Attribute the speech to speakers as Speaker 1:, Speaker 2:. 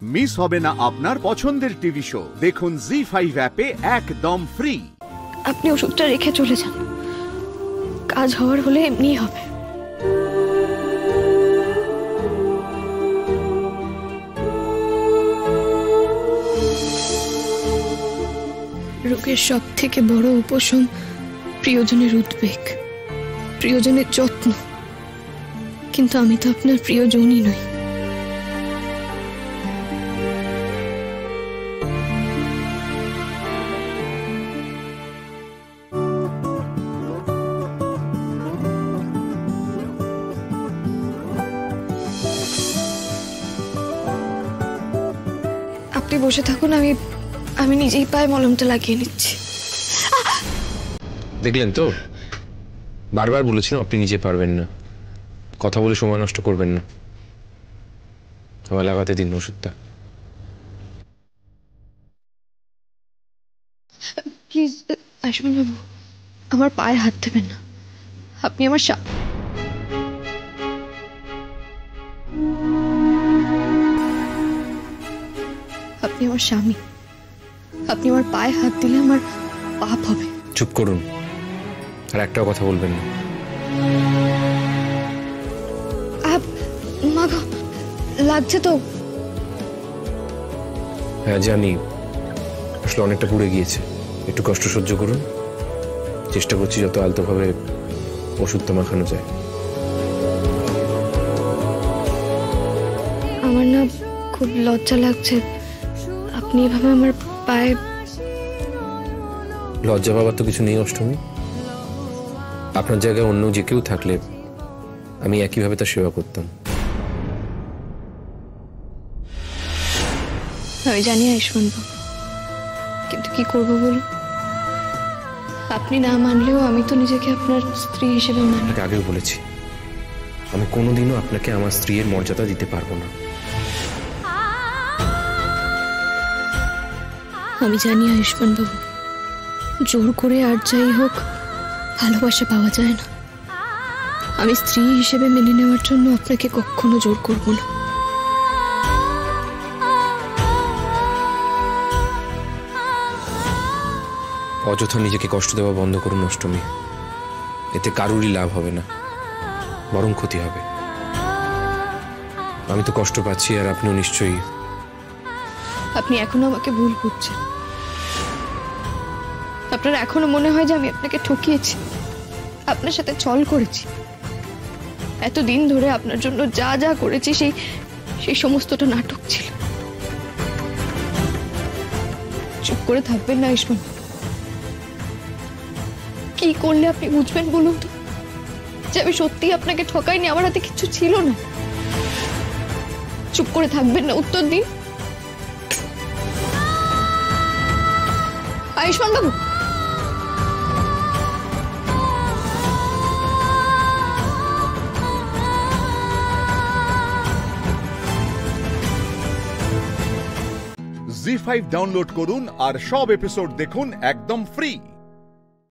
Speaker 1: Miss হবে না আপনার পছন্দের টিভি শো। দেখুন জি5 অ্যাপে একদম ফ্রি।
Speaker 2: আপনি ওষুধটা রেখে চলে যান, কাজ হওয়ার হলে এমনিই হবে। রোগের সব থেকে বড় উপশম প্রিয়জনের উদ্বেগ, প্রিয়জনের যত্ন। কিন্তু আমি তো আপনার প্রিয়জনই নই। আপনি বসে থাকুন, আমি নিজেই পায়ে মলমটা লাগিয়ে নিচ্ছি।
Speaker 3: দেখলেন তো, বারবার বলেছিলাম আপনি নিজে পারবেন না, কথা বলে সময় নষ্ট করবেন না। আমার লাগাতে দিন ওষুধটা।
Speaker 2: প্লিজ আয়ুষ্মান বাবু, আমার পায়ে হাত দেবেন না। আপনি আমার আপনি আমার স্বামী। আপনি আমার পায়ে হাত দিলে আমার পাপ হবে।
Speaker 3: চুপ করুন, আর একটাও কথা বলবেন না।
Speaker 2: মা গো, লাগছে তো?
Speaker 3: হ্যাঁ জানি, আসলে অনেকটা পুড়ে গিয়েছে, একটু কষ্ট সহ্য করুন। চেষ্টা করছি যত আলতোভাবে ওষুধটা মাখানো যায়।
Speaker 2: আমার না খুব লজ্জা লাগছে, আপনি এভাবে আমার পায়ে।
Speaker 3: লজ্জা পাবার তো কিছু নেই অষ্টমী। আপনার জায়গায় অন্য যে কেউ থাকলে আমি একইভাবে তার সেবা করতাম।
Speaker 2: আমি জানি আয়ুষ্মান বাবু, কিন্তু কি করবো বলুন? আপনি না মানলেও আমি তো নিজেকে আপনার স্ত্রী হিসেবে মানি।
Speaker 3: আগেও বলেছি, আমি কোনোদিনও আপনাকে আমার স্ত্রীর মর্যাদা দিতে পারবো না।
Speaker 2: আমি জানি আয়ুষ্মান বাবু, জোর করে আর যাই হোক ভালোবাসা পাওয়া যায় না। আমি স্ত্রী হিসেবে মেনে নেওয়ার জন্য আপনাকে কখনো জোর করব না।
Speaker 3: অযথা নিজেকে কষ্ট দেওয়া বন্ধ করুন অষ্টমী। এতে কারুরই লাভ হবে না, বরং ক্ষতি হবে। আমি তো কষ্ট পাচ্ছি, আর আপনিও নিশ্চয়ই।
Speaker 2: আপনি এখনো আমাকে ভুল বুঝছেন। আপনার এখনো মনে হয় যে আমি আপনাকে ঠকিয়েছি, আপনার সাথে ছল করেছি। এতদিন ধরে আপনার জন্য যা যা করেছি সেই সমস্তটা নাটক ছিল। চুপ করে থাকবেন না আয়ুষ্মান? কি করলে আপনি বুঝবেন বলুন তো যে আমি সত্যি আপনাকে ঠকাইনি, আমার হাতে কিছু ছিল না? চুপ করে থাকবেন না, উত্তর দিন আয়ুষ্মান বাবু।
Speaker 1: জি5 ডাউনলোড করুন আর সব এপিসোড দেখুন একদম ফ্রি।